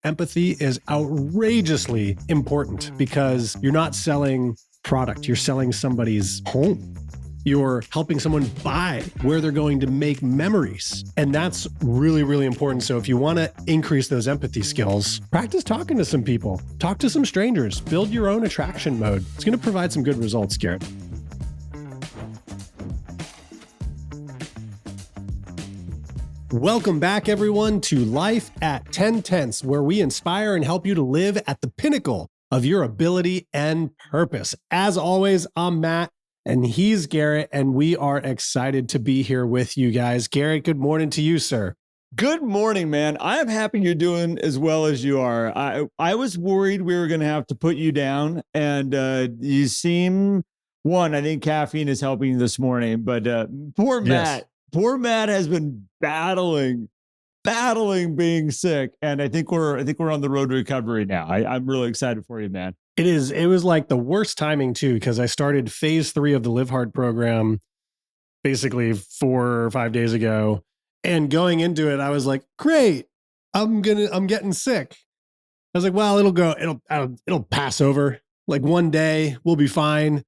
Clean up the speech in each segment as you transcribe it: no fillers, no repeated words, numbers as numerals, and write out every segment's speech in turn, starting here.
empathy is outrageously important because you're not selling product, you're selling somebody's home. You're helping someone buy where they're going to make memories. And that's really, really important. So if you want to increase those empathy skills, practice talking to some people, talk to some strangers, build your own attraction mode. It's going to provide some good results, Garrett. Welcome back, everyone, to Life at 10 Tenths, where we inspire and help you to live at the pinnacle of your ability and purpose. As always, I'm Matt. And he's Garrett, and we are excited to be here with you guys. Garrett, good morning to you, sir. Good morning, man. I am happy you're doing as well as you are. I was worried we were going to have to put you down, and you seem, I think caffeine is helping you this morning, but poor Matt. Poor Matt has been battling being sick, and I think we're on the road to recovery now. I'm really excited for you, man. It was like the worst timing too, because I started phase 3 of the Live Hard program basically 4 or 5 days ago. And going into it, I was like, great, I'm getting sick. I was like, well, it'll pass over. Like one day we'll be fine.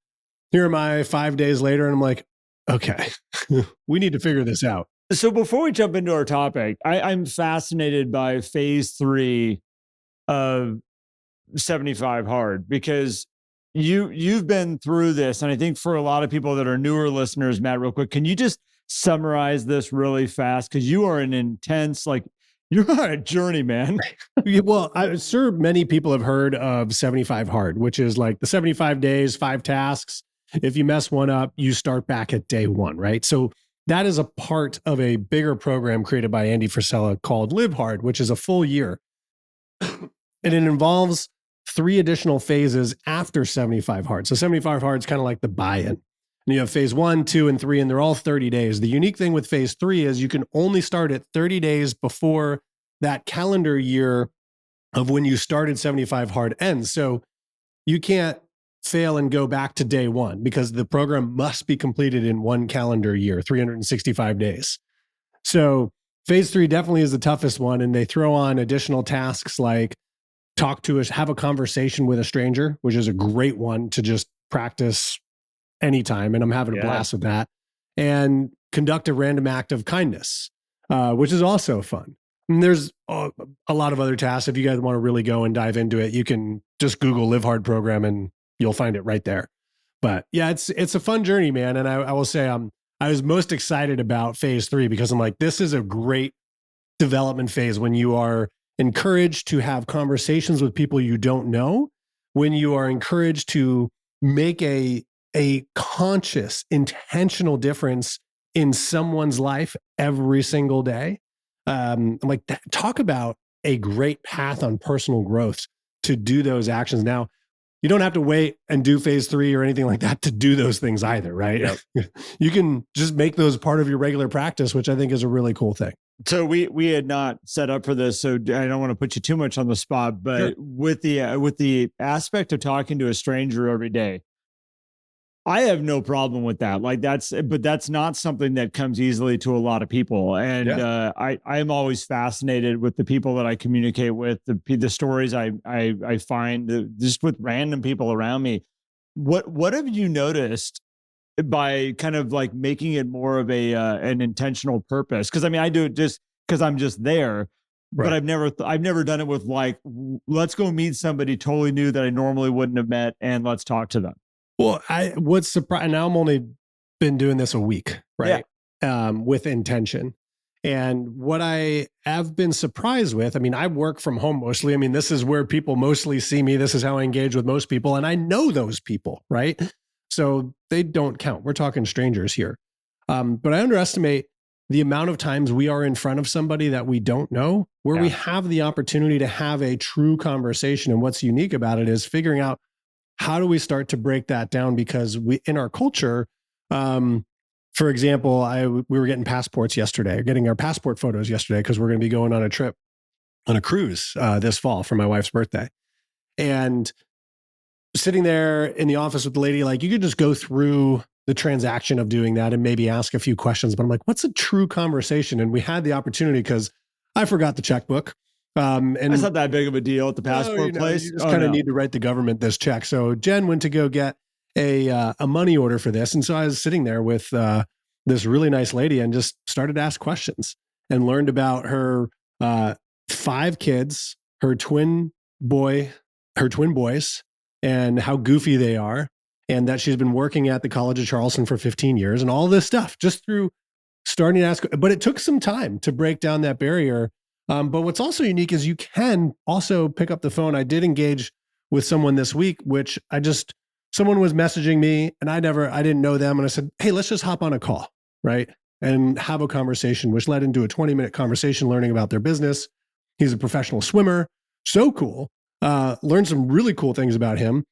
Here am I 5 days later. And I'm like, okay, we need to figure this out. So before we jump into our topic, I'm fascinated by phase 3 of 75 hard, because you've been through this. And I think for a lot of people that are newer listeners, Matt, real quick, can you just summarize this really fast? Because you are an intense, you're on a journey, man. Well, I'm sure many people have heard of 75 hard, which is like the 75 days, 5 tasks. If you mess one up, you start back at day 1, right? So that is a part of a bigger program created by Andy Frisella called Live Hard, which is a full year. And it involves 3 additional phases after 75 hard. So 75 hard is kind of like the buy-in. And you have phase 1, 2, and 3, and they're all 30 days. The unique thing with phase 3 is you can only start at 30 days before that calendar year of when you started 75 hard ends. So you can't fail and go back to day 1 because the program must be completed in 1 calendar year, 365 days. So phase 3 definitely is the toughest one. And they throw on additional tasks like have a conversation with a stranger, which is a great one to just practice anytime. And I'm having a blast with that. And conduct a random act of kindness, which is also fun. And there's a lot of other tasks. If you guys want to really go and dive into it, you can just Google Live Hard program and you'll find it right there. But yeah, it's a fun journey, man. And I will say I was most excited about phase 3 because I'm like, this is a great development phase when you are encouraged to have conversations with people you don't know, when you are encouraged to make a conscious, intentional difference in someone's life every single day. I'm like, talk about a great path on personal growth to do those actions. Now, you don't have to wait and do phase 3 or anything like that to do those things either, right? Yep. You can just make those part of your regular practice, which I think is a really cool thing. So we had not set up for this, so I don't want to put you too much on the spot, but sure. With the aspect of talking to a stranger every day, I have no problem with that. But that's not something that comes easily to a lot of people. And I am always fascinated with the people that I communicate with, the stories I find just with random people around me. What have you noticed by kind of like making it more of an intentional purpose? Because I mean, I do it just because I'm just there, right. But I've never done it with like, let's go meet somebody totally new that I normally wouldn't have met, and let's talk to them. Well, what's surprising, now I'm only been doing this a week, right? Yeah. With intention. And what I have been surprised with, I mean, I work from home mostly. I mean, this is where people mostly see me. This is how I engage with most people. And I know those people, right? So they don't count. We're talking strangers here. But I underestimate the amount of times we are in front of somebody that we don't know, where we have the opportunity to have a true conversation. And what's unique about it is figuring out, how do we start to break that down? Because in our culture, for example, we were getting passports yesterday, getting our passport photos yesterday, because we're going to be going on a trip, on a cruise this fall for my wife's birthday. And sitting there in the office with the lady, like, you could just go through the transaction of doing that and maybe ask a few questions. But I'm like, what's a true conversation? And we had the opportunity because I forgot the checkbook. It's not that big of a deal at the passport place. You just kind of need to write the government this check. So Jen went to go get a money order for this. And so I was sitting there with this really nice lady and just started to ask questions and learned about her 5 kids, her twin boys, and how goofy they are, and that she's been working at the College of Charleston for 15 years and all this stuff just through starting to ask. But it took some time to break down that barrier. But what's also unique is you can also pick up the phone. I did engage with someone this week, which someone was messaging me and I didn't know them. And I said, hey, let's just hop on a call, right? And have a conversation, which led into a 20-minute conversation learning about their business. He's a professional swimmer. So cool. Learned some really cool things about him.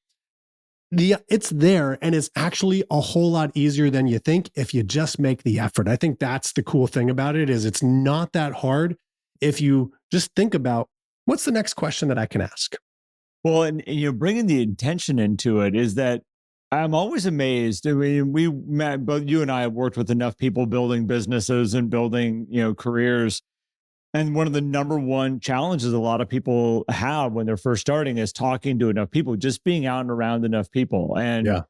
It's there, and it's actually a whole lot easier than you think if you just make the effort. I think that's the cool thing about it, is it's not that hard if you just think about what's the next question that I can ask. Well, and bringing the intention into it is that I'm always amazed. I mean, both you and I have worked with enough people building businesses and building, careers. And one of the number one challenges a lot of people have when they're first starting is talking to enough people, just being out and around enough people. And,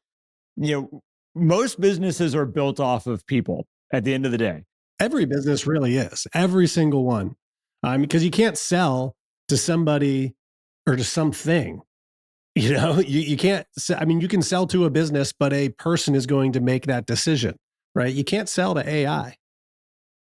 most businesses are built off of people at the end of the day. Every business really is, every single one. Because you can't sell to somebody or to something. You can't, you can sell to a business, but a person is going to make that decision, right? You can't sell to AI.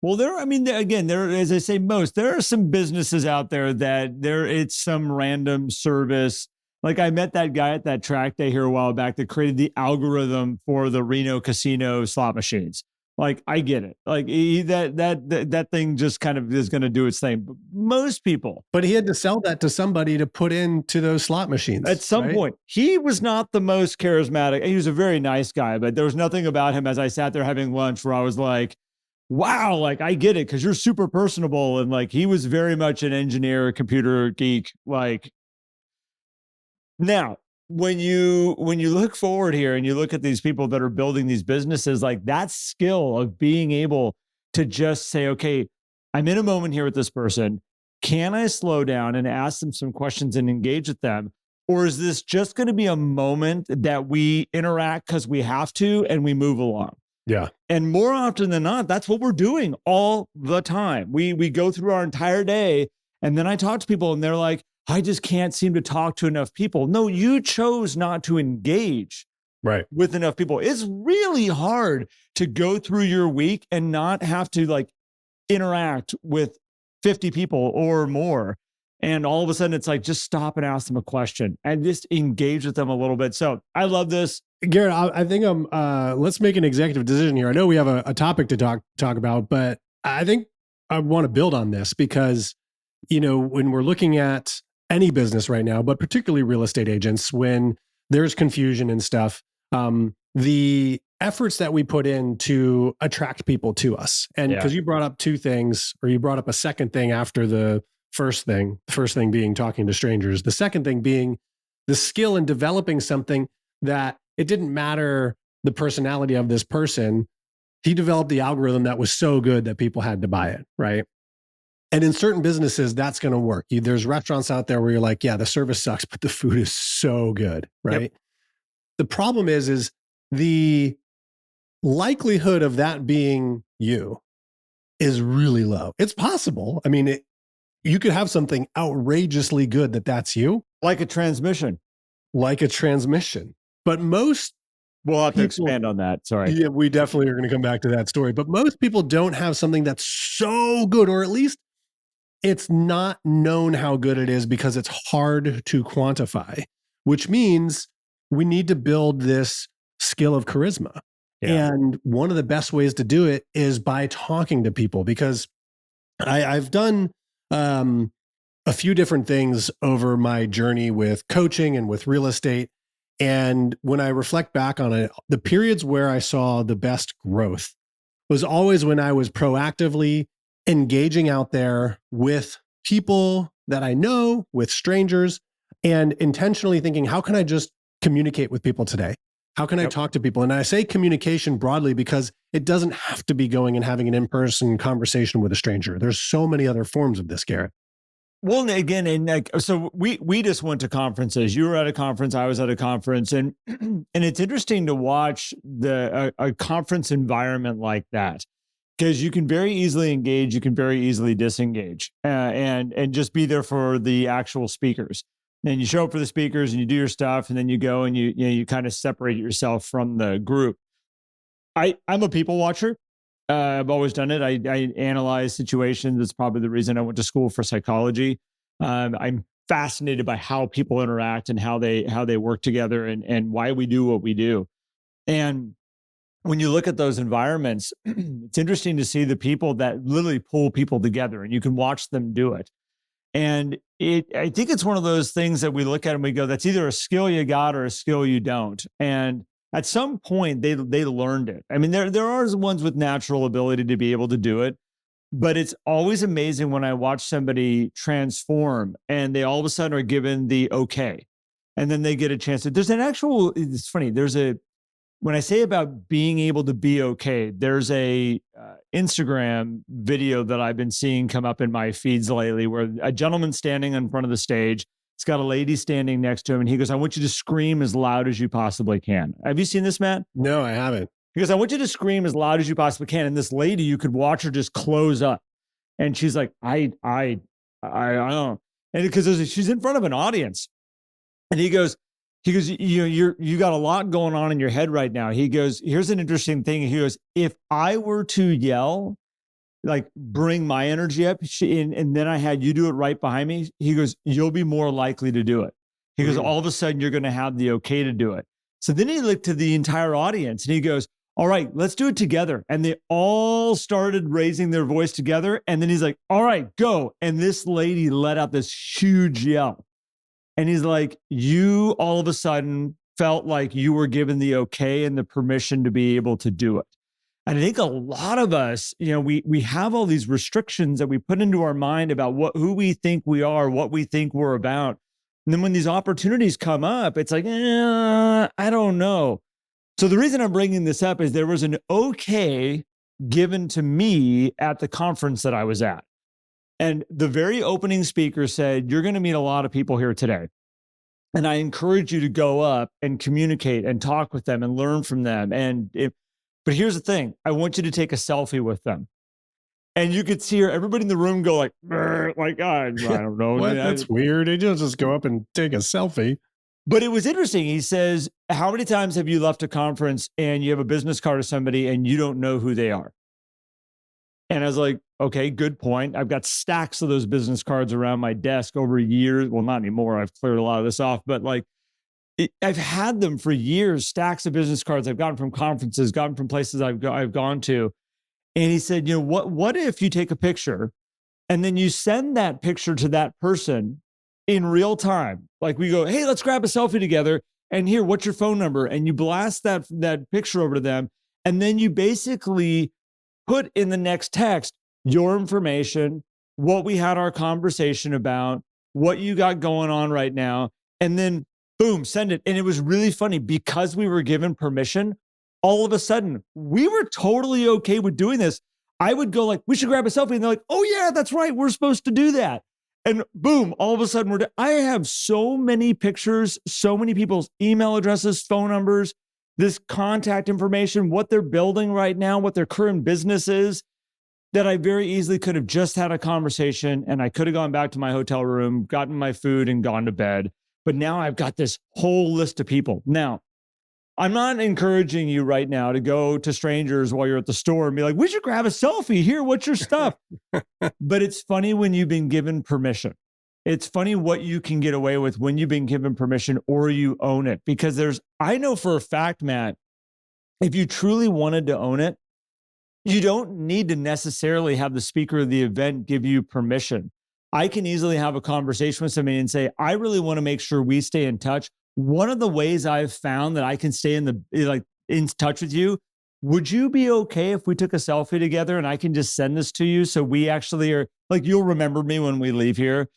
Well, as I say, there are some businesses out there that it's some random service. Like I met that guy at that track day here a while back that created the algorithm for the Reno casino slot machines. Like, I get it. Like that thing just kind of is going to do its thing. But most people. But he had to sell that to somebody to put into those slot machines. At some point, he was not the most charismatic. He was a very nice guy, but there was nothing about him as I sat there having lunch where I was like, wow, like I get it because you're super personable. And like he was very much an engineer, computer geek. Like now, when you look forward here and you look at these people that are building these businesses, like that skill of being able to just say, okay, I'm in a moment here with this person. Can I slow down and ask them some questions and engage with them? Or is this just going to be a moment that we interact because we have to and we move along? Yeah. And more often than not, that's what we're doing all the time. We go through our entire day and then I talk to people and they're like, I just can't seem to talk to enough people. No, you chose not to engage with enough people. It's really hard to go through your week and not have to like interact with 50 people or more. And all of a sudden it's like, just stop and ask them a question and just engage with them a little bit. So I love this. Garrett, I think let's make an executive decision here. I know we have a topic to talk about, but I think I want to build on this because, when we're looking at any business right now, but particularly real estate agents, when there's confusion and stuff, the efforts that we put in to attract people to us. And because you brought up 2 things, or you brought up a second thing after the first thing being talking to strangers, the second thing being the skill in developing something that it didn't matter the personality of this person. He developed the algorithm that was so good that people had to buy it, right? And in certain businesses, that's going to work. There's restaurants out there where you're like, yeah, the service sucks, but the food is so good, right? Yep. The problem is the likelihood of that being you is really low. It's possible. I mean, you could have something outrageously good that's you. Like a transmission. But most we'll have to expand on that. Sorry. Yeah, we definitely are going to come back to that story. But most people don't have something that's so good, or at least it's not known how good it is because it's hard to quantify, which means we need to build this skill of charisma. Yeah. And one of the best ways to do it is by talking to people, because I've done a few different things over my journey with coaching and with real estate. And when I reflect back on it, the periods where I saw the best growth was always when I was proactively engaging out there with people that I know, with strangers, and intentionally thinking, how can I just communicate with people today? How can I talk to people? And I say communication broadly because it doesn't have to be going and having an in-person conversation with a stranger. There's so many other forms of this, Garrett. Well, and again, and like, so we just went to conferences. You were at a conference, I was at a conference, and and it's interesting to watch a conference environment like that, because you can very easily engage, you can very easily disengage, and just be there for the actual speakers. And you show up for the speakers, and you do your stuff, and then you go and you kind of separate yourself from the group. I'm a people watcher. I've always done it. I analyze situations. It's probably the reason I went to school for psychology. I'm fascinated by how people interact and how they work together, and why we do what we do. And when you look at those environments, it's interesting to see the people that literally pull people together, and you can watch them do it. And I think it's one of those things that we look at and we go, that's either a skill you got or a skill you don't. And at some point, they learned it. I mean, there are ones with natural ability to be able to do it, but it's always amazing when I watch somebody transform and they all of a sudden are given the okay, and then they get a chance to. There's an actual. It's funny. When I say about being able to be okay, there's a Instagram video that I've been seeing come up in my feeds lately, where a gentleman standing in front of the stage, he's got a lady standing next to him, and he goes, "I want you to scream as loud as you possibly can." Have you seen this, Matt? No, I haven't. He goes, "I want you to scream as loud as you possibly can." And this lady, you could watch her just close up, and she's like, "I don't," and because she's in front of an audience, and he goes, you got a lot going on in your head right now. He goes, "Here's an interesting thing." He goes, "If I were to yell, like bring my energy up, and then I had you do it right behind me," he goes, "you'll be more likely to do it." He goes, "All of a sudden you're going to have the okay to do it." So then he looked to the entire audience and he goes, "All right, let's do it together." And they all started raising their voice together. And then he's like, "All right, go." And this lady let out this huge yell. And he's like, "You all of a sudden felt like you were given the okay and the permission to be able to do it." And I think a lot of us, we have all these restrictions that we put into our mind about who we think we are, what we think we're about. And then when these opportunities come up, it's like, I don't know. So the reason I'm bringing this up is there was an okay given to me at the conference that I was at. And the very opening speaker said, "You're going to meet a lot of people here today. And I encourage you to go up and communicate and talk with them and learn from them. But here's the thing. I want you to take a selfie with them." And you could see everybody in the room go like, I don't know. What? That's weird. They just go up and take a selfie. But it was interesting. He says, "How many times have you left a conference and you have a business card of somebody and you don't know who they are?" And I was like, okay, good point. I've got stacks of those business cards around my desk over years. Well, not anymore. I've cleared a lot of this off, but I've had them for years, stacks of business cards I've gotten from conferences, gotten from places I've gone to. And he said, what if you take a picture and then you send that picture to that person in real time? Like we go, "Hey, let's grab a selfie together. And here, what's your phone number?" And you blast that picture over to them. And then you basically put in the next text your information, what we had our conversation about, what you got going on right now, and then boom, send it. And it was really funny because we were given permission. All of a sudden, we were totally okay with doing this. I would go like, "We should grab a selfie." And they're like, "Oh yeah, that's right. We're supposed to do that." And boom, all of a sudden I have so many pictures, so many people's email addresses, phone numbers, this contact information, what they're building right now, what their current business is, that I very easily could have just had a conversation and I could have gone back to my hotel room, gotten my food and gone to bed. But now I've got this whole list of people. Now, I'm not encouraging you right now to go to strangers while you're at the store and be like, "We should grab a selfie here. What's your stuff?" But it's funny when you've been given permission. It's funny what you can get away with when you've been given permission or you own it. Because I know for a fact, Matt, if you truly wanted to own it, you don't need to necessarily have the speaker of the event give you permission. I can easily have a conversation with somebody and say, "I really want to make sure we stay in touch. One of the ways I've found that I can stay in touch with you, would you be okay if we took a selfie together and I can just send this to you so we actually are like, you'll remember me when we leave here?"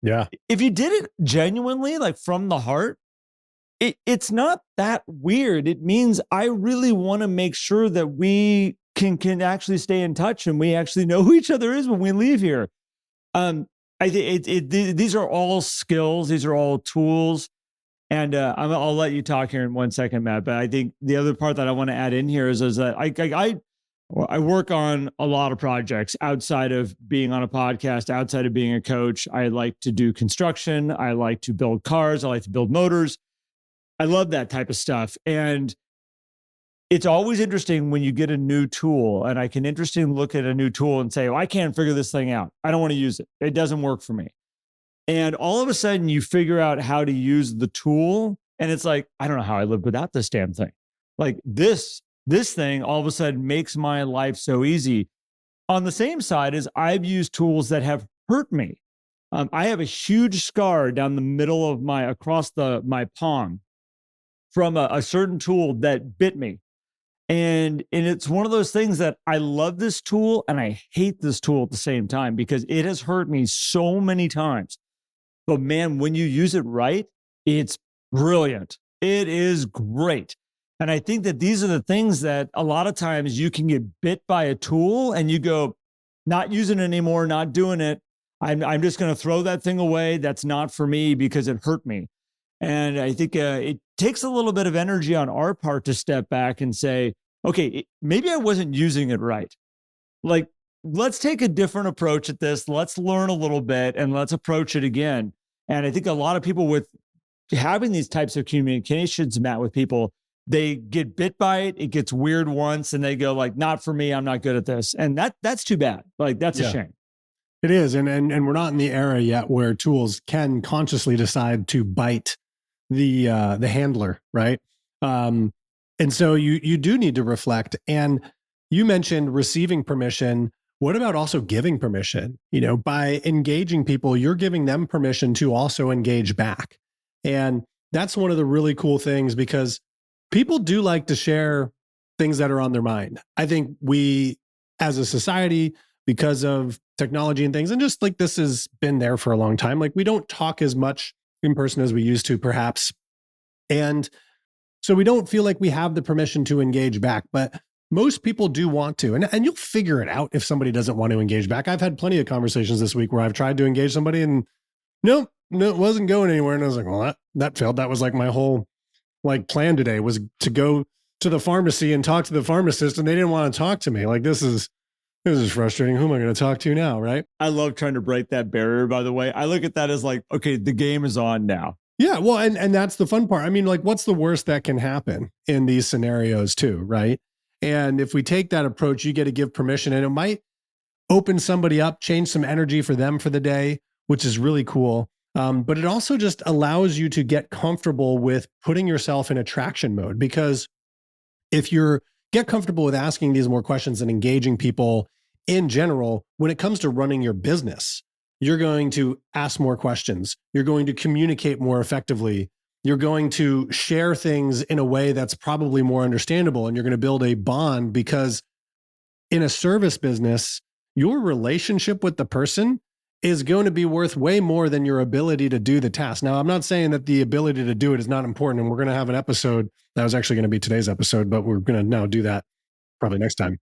Yeah. If you did it genuinely, like from the heart, it's not that weird. It means I really want to make sure that we can actually stay in touch and we actually know who each other is when we leave here. I think these are all skills. These are all tools. And I'll let you talk here in 1 second, Matt. But I think the other part that I want to add in here is that I work on a lot of projects outside of being on a podcast, outside of being a coach. I like to do construction. I like to build cars. I like to build motors. I love that type of stuff. And it's always interesting when you get a new tool, and I can interestingly look at a new tool and say, oh, I can't figure this thing out. I don't want to use it. It doesn't work for me. And all of a sudden you figure out how to use the tool. And it's like, I don't know how I live without this damn thing. Like this thing all of a sudden makes my life so easy. On the same side is I've used tools that have hurt me. I have a huge scar down the middle of across my palm from a certain tool that bit me. And it's one of those things that I love this tool and I hate this tool at the same time because it has hurt me so many times. But man, when you use it right, it's brilliant. It is great. And I think that these are the things that a lot of times you can get bit by a tool and you go, not using it anymore, not doing it. I'm just going to throw that thing away. That's not for me because it hurt me. And I think it takes a little bit of energy on our part to step back and say, okay, maybe I wasn't using it right. Like, let's take a different approach at this. Let's learn a little bit and let's approach it again. And I think a lot of people with having these types of communications, Matt, with people, they get bit by it. It gets weird once and they go like, not for me. I'm not good at this. And that's too bad. Like, that's a shame. It is. And we're not in the era yet where tools can consciously decide to bite the handler, right? And so you do need to reflect. And you mentioned receiving permission. What about also giving permission? By engaging people, you're giving them permission to also engage back. And that's one of the really cool things because people do like to share things that are on their mind. I think we, as a society, because of technology and things, and just like this has been there for a long time, like we don't talk as much in person as we used to, perhaps. And so we don't feel like we have the permission to engage back, but most people do want to. And you'll figure it out if somebody doesn't want to engage back. I've had plenty of conversations this week where I've tried to engage somebody and no, it wasn't going anywhere. And I was like, well, that failed. That was like my whole plan today was to go to the pharmacy and talk to the pharmacist, and they didn't want to talk to me. Like, this is frustrating. Who am I going to talk to now? Right. I love trying to break that barrier, by the way. I look at that as like, okay, the game is on now. Yeah. Well, and that's the fun part. I mean, like, what's the worst that can happen in these scenarios too? Right. And if we take that approach, you get to give permission, and it might open somebody up, change some energy for them for the day, which is really cool. But it also just allows you to get comfortable with putting yourself in attraction mode, because if you get comfortable with asking these more questions and engaging people in general, when it comes to running your business, you're going to ask more questions. You're going to communicate more effectively. You're going to share things in a way that's probably more understandable, and you're going to build a bond, because in a service business, your relationship with the person is going to be worth way more than your ability to do the task. Now, I'm not saying that the ability to do it is not important, and we're going to have an episode that was actually going to be today's episode, but we're going to now do that probably next time.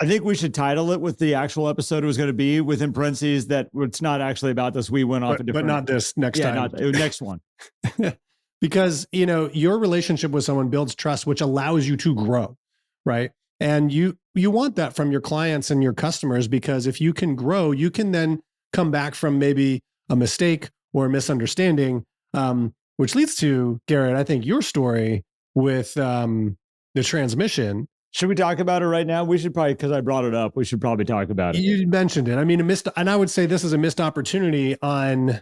I think we should title it with the actual episode it was going to be, within parentheses, that it's not actually about this. We went off a different, but not this next time. Next one. Because, your relationship with someone builds trust, which allows you to grow, right? And you want that from your clients and your customers, because if you can grow, you can then come back from maybe a mistake or a misunderstanding, which leads to, Garrett, I think your story with the transmission. Should we talk about it right now? We should probably, because I brought it up, we should probably talk about it. You mentioned it. I mean, and I would say this is a missed opportunity on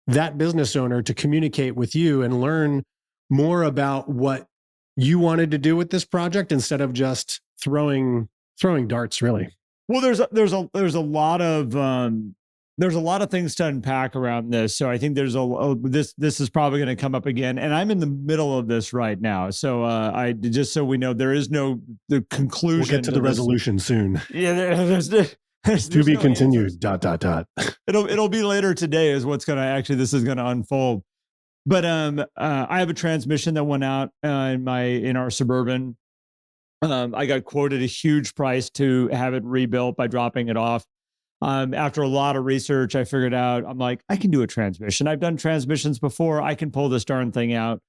that business owner to communicate with you and learn more about what you wanted to do with this project, instead of just throwing darts, really. Well, there's a lot of things to unpack around this. So I think there's this is probably going to come up again, and I'm in the middle of this right now. So I just, so we know, there is the conclusion. We'll get to the resolution soon. Yeah, there's to be continued. Answers. ... It'll be later today is what's going to this is going to unfold. But I have a transmission that went out in our Suburban. I got quoted a huge price to have it rebuilt by dropping it off. After a lot of research, I figured out, I'm like, I can do a transmission. I've done transmissions before. I can pull this darn thing out.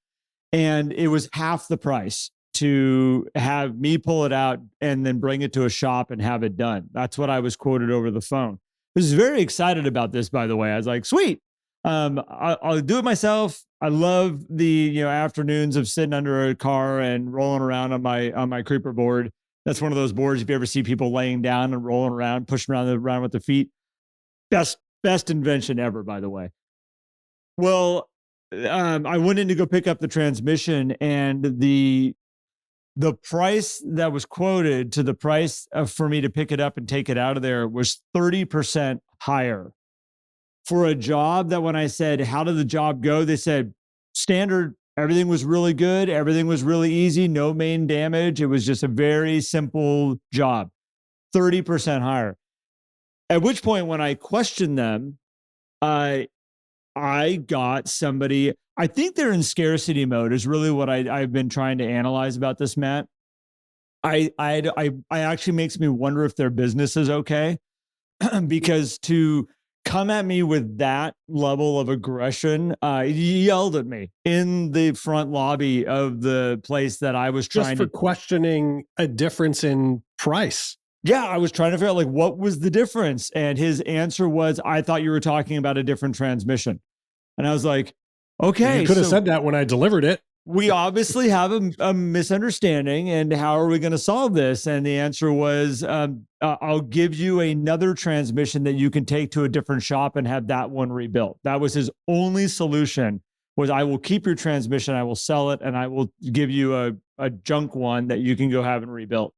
And it was half the price to have me pull it out and then bring it to a shop and have it done. That's what I was quoted over the phone. I was very excited about this, by the way. I was like, sweet. I'll do it myself. I love the afternoons of sitting under a car and rolling around on my creeper board. That's one of those boards, if you ever see people laying down and rolling around, pushing around with their feet. Best invention ever, by the way. Well, I went in to go pick up the transmission, and the price that was quoted to the price for me to pick it up and take it out of there was 30% higher for a job that, when I said, how did the job go? They said standard. Everything was really good. Everything was really easy. No main damage. It was just a very simple job, 30% higher. At which point, when I questioned them, I got somebody, I think they're in scarcity mode is really what I've been trying to analyze about this, Matt. I actually makes me wonder if their business is okay because to come at me with that level of aggression, he yelled at me in the front lobby of the place that I was trying just for questioning a difference in price. Yeah, I was trying to figure out, like, what was the difference? And his answer was, I thought you were talking about a different transmission. And I was like, okay. You could have said that when I delivered it. We obviously have a misunderstanding, and how are we going to solve this? And the answer was, I'll give you another transmission that you can take to a different shop and have that one rebuilt. That was his only solution, was I will keep your transmission, I will sell it, and I will give you a junk one that you can go have and rebuilt.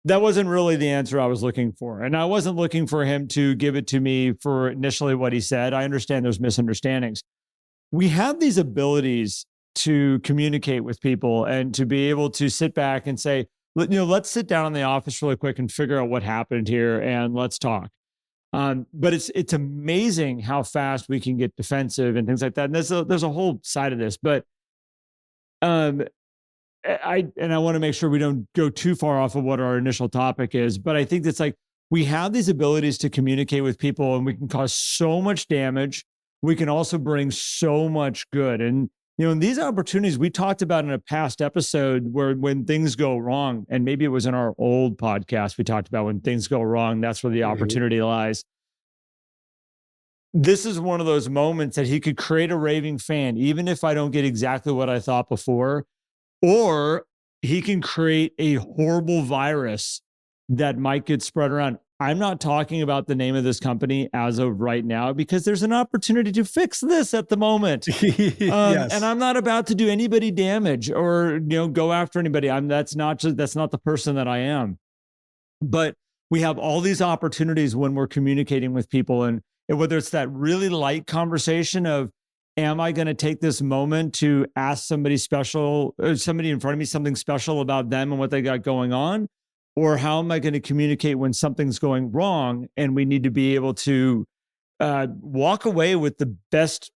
That wasn't really the answer I was looking for. And I wasn't looking for him to give it to me for initially what he said. I understand there's misunderstandings. We have these abilities to communicate with people and to be able to sit back and say, let's sit down in the office really quick and figure out what happened here and let's talk. But it's amazing how fast we can get defensive and things like that. And there's a whole side of this, but I want to make sure we don't go too far off of what our initial topic is, but I think that's like, we have these abilities to communicate with people, and we can cause so much damage. We can also bring so much good. And, in these opportunities we talked about in a past episode, where when things go wrong, and maybe it was in our old podcast, we talked about when things go wrong, that's where the opportunity lies. This is one of those moments that he could create a raving fan, even if I don't get exactly what I thought before. Or he can create a horrible virus that might get spread around. I'm not talking about the name of this company as of right now, because there's an opportunity to fix this at the moment. Yes. And I'm not about to do anybody damage or go after anybody. That's not the person that I am. But we have all these opportunities when we're communicating with people, and whether it's that really light conversation of, am I going to take this moment to ask somebody special, or somebody in front of me, something special about them and what they got going on? Or how am I going to communicate when something's going wrong and we need to be able to walk away with the best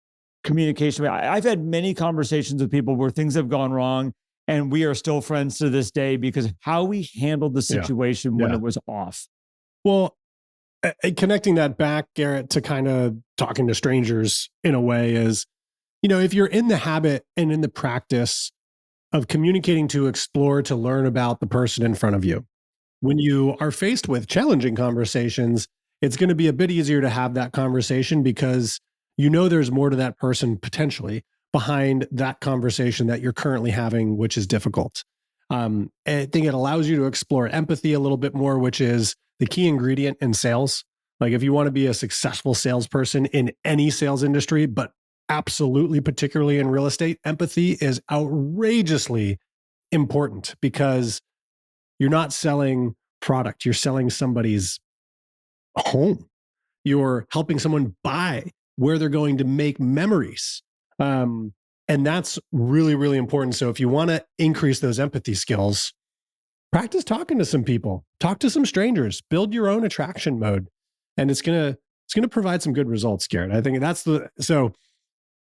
communication? I've had many conversations with people where things have gone wrong and we are still friends to this day because of how we handled the situation when it was off. Well, connecting that back, Garrett, to kind of talking to strangers in a way is, if you're in the habit and in the practice of communicating to explore, to learn about the person in front of you, when you are faced with challenging conversations, it's going to be a bit easier to have that conversation because there's more to that person potentially behind that conversation that you're currently having, which is difficult. I think it allows you to explore empathy a little bit more, which is the key ingredient in sales. Like, if you want to be a successful salesperson in any sales industry, but absolutely, particularly in real estate, empathy is outrageously important, because you're not selling product. You're selling somebody's home. You're helping someone buy where they're going to make memories. And that's really, really important. So if you want to increase those empathy skills, practice talking to some people, talk to some strangers, build your own attraction mode. And it's going to provide some good results, Garrett. I think so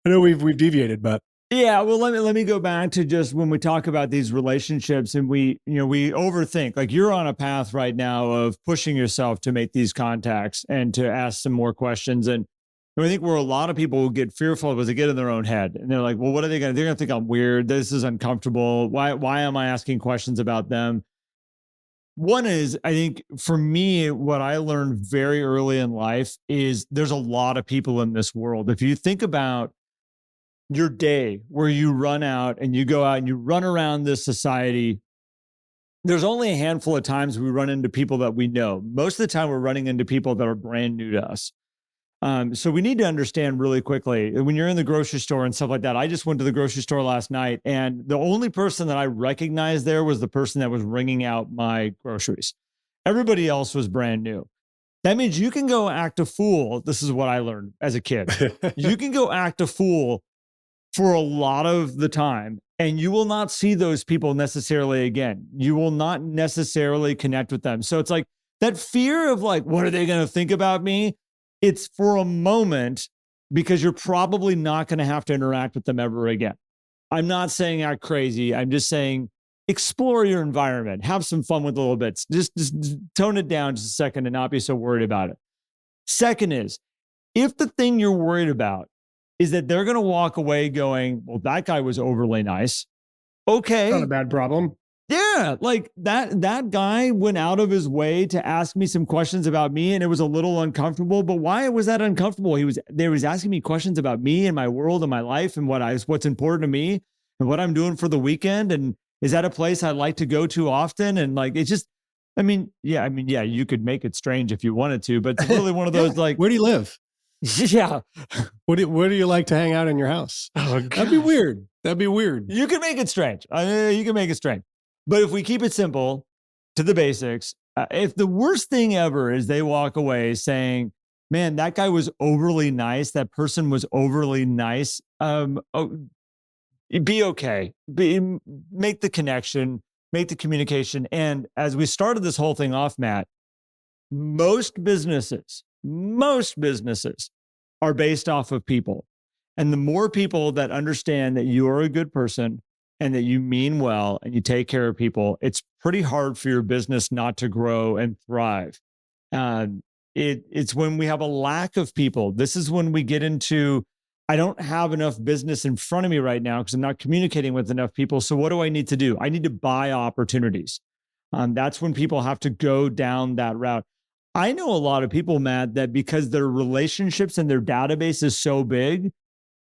I know we've deviated, but Yeah, well, let me go back to just when we talk about these relationships and we overthink. Like you're on a path right now of pushing yourself to make these contacts and to ask some more questions. And I think where a lot of people will get fearful is they get in their own head and they're like, well, what are they going to? They're going to think I'm weird. This is uncomfortable. Why am I asking questions about them? One is, I think for me, what I learned very early in life is there's a lot of people in this world. If you think about your day where you run out and you go out and you run around this society, there's only a handful of times we run into people that we know. Most of the time, we're running into people that are brand new to us. So we need to understand really quickly when you're in the grocery store and stuff like that. I just went to the grocery store last night, and the only person that I recognized there was the person that was ringing out my groceries. Everybody else was brand new. That means you can go act a fool. This is what I learned as a kid. You can go act a fool for a lot of the time, and you will not see those people necessarily again. You will not necessarily connect with them. So it's like that fear of like, what are they going to think about me? It's for a moment because you're probably not going to have to interact with them ever again. I'm not saying act crazy. I'm just saying explore your environment, have some fun with a little bit. Just tone it down just a second and not be so worried about it. Second is, if the thing you're worried about is that they're going to walk away going, well, that guy was overly nice. Okay. Not a bad problem. Yeah. Like that guy went out of his way to ask me some questions about me, and it was a little uncomfortable. But why was that uncomfortable? He was asking me questions about me and my world and my life and what's important to me and what I'm doing for the weekend. And is that a place I'd like to go to often? And like, it's just, yeah, you could make it strange if you wanted to, but it's really one of those like, where do you live? Yeah. Where do you like to hang out in your house? Oh, that'd be weird. That'd be weird. You can make it strange. You can make it strange. But if we keep it simple to the basics, if the worst thing ever is they walk away saying, man, that guy was overly nice, that person was overly nice, be okay. Make the connection, make the communication. And as we started this whole thing off, Matt, most businesses are based off of people. And the more people that understand that you are a good person and that you mean well and you take care of people, it's pretty hard for your business not to grow and thrive. It's when we have a lack of people. This is when we get into, I don't have enough business in front of me right now because I'm not communicating with enough people. So what do I need to do? I need to buy opportunities. That's when people have to go down that route. I know a lot of people, Matt, that because their relationships and their database is so big,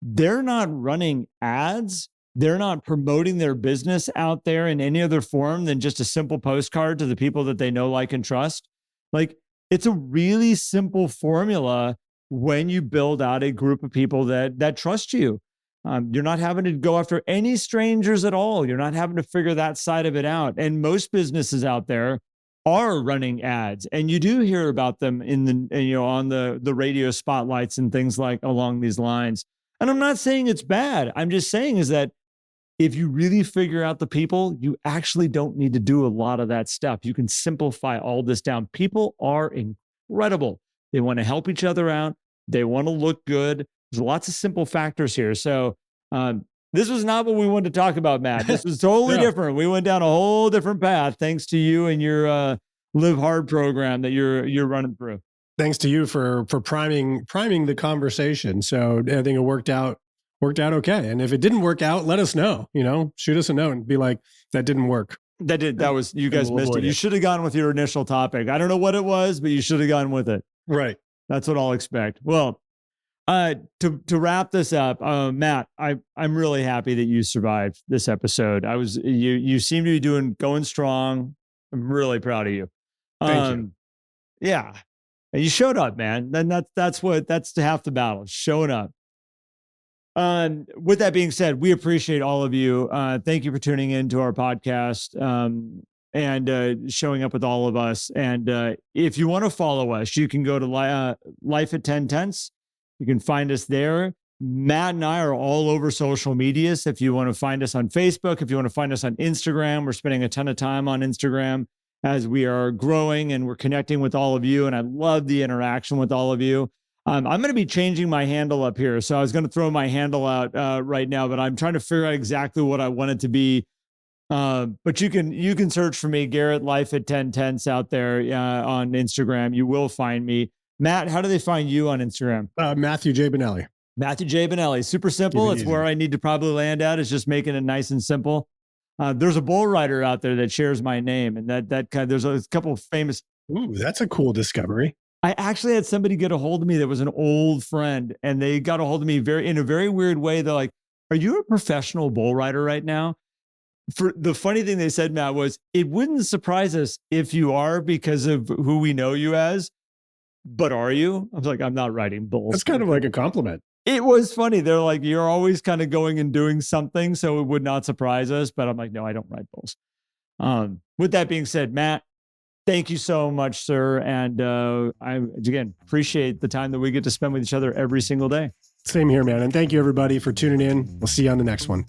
they're not running ads. They're not promoting their business out there in any other form than just a simple postcard to the people that they know, like, and trust. Like, it's a really simple formula when you build out a group of people that trust you. You're not having to go after any strangers at all. You're not having to figure that side of it out. And most businesses out there are running ads, and you do hear about them in the on the radio spotlights and things like along these lines. And I'm not saying it's bad. I'm just saying is that if you really figure out the people, you actually don't need to do a lot of that stuff. You can simplify all this down. People are incredible. They want to help each other out. They want to look good. There's lots of simple factors here. So this was not what we wanted to talk about, Matt. This was totally different. We went down a whole different path thanks to you and your Live Hard program that you're running through. Thanks to you for priming the conversation. So I think it worked out okay. And if it didn't work out, let us know. Shoot us a note and be like, that didn't work. That was, you guys missed it. You should have gone with your initial topic. I don't know what it was, but you should have gone with it. Right. That's what I'll expect. Well, to wrap this up, Matt, I'm really happy that you survived this episode. You seem to be going strong. I'm really proud of you. Thank you. Yeah. And you showed up, man. Then that's half the battle, showing up. With that being said, we appreciate all of you. Thank you for tuning in to our podcast and showing up with all of us. And if you want to follow us, you can go to Life at 10 Tenths. You can find us there. Matt and I are all over social media. So if you want to find us on Facebook, if you want to find us on Instagram, we're spending a ton of time on Instagram as we are growing and we're connecting with all of you. And I love the interaction with all of you. I'm going to be changing my handle up here. So I was going to throw my handle out right now, but I'm trying to figure out exactly what I want it to be. But you can search for me, Garrett Life at 10 out there on Instagram. You will find me. Matt, how do they find you on Instagram? Matthew J. Benelli. Matthew J. Benelli. Super simple. It's where I need to probably land at, is just making it nice and simple. There's a bull rider out there that shares my name, and there's a couple of famous. Ooh, that's a cool discovery. I actually had somebody get a hold of me that was an old friend, and they got a hold of me in a very weird way. They're like, "Are you a professional bull rider right now?" For the funny thing they said, Matt, was it wouldn't surprise us if you are because of who we know you as, but are you? I was like, I'm not riding bulls. That's kind of like a compliment. It was funny. They're like, you're always kind of going and doing something, so it would not surprise us. But I'm like, no, I don't ride bulls. With that being said, Matt, thank you so much, sir. And I, again, appreciate the time that we get to spend with each other every single day. Same here, man. And thank you, everybody, for tuning in. We'll see you on the next one.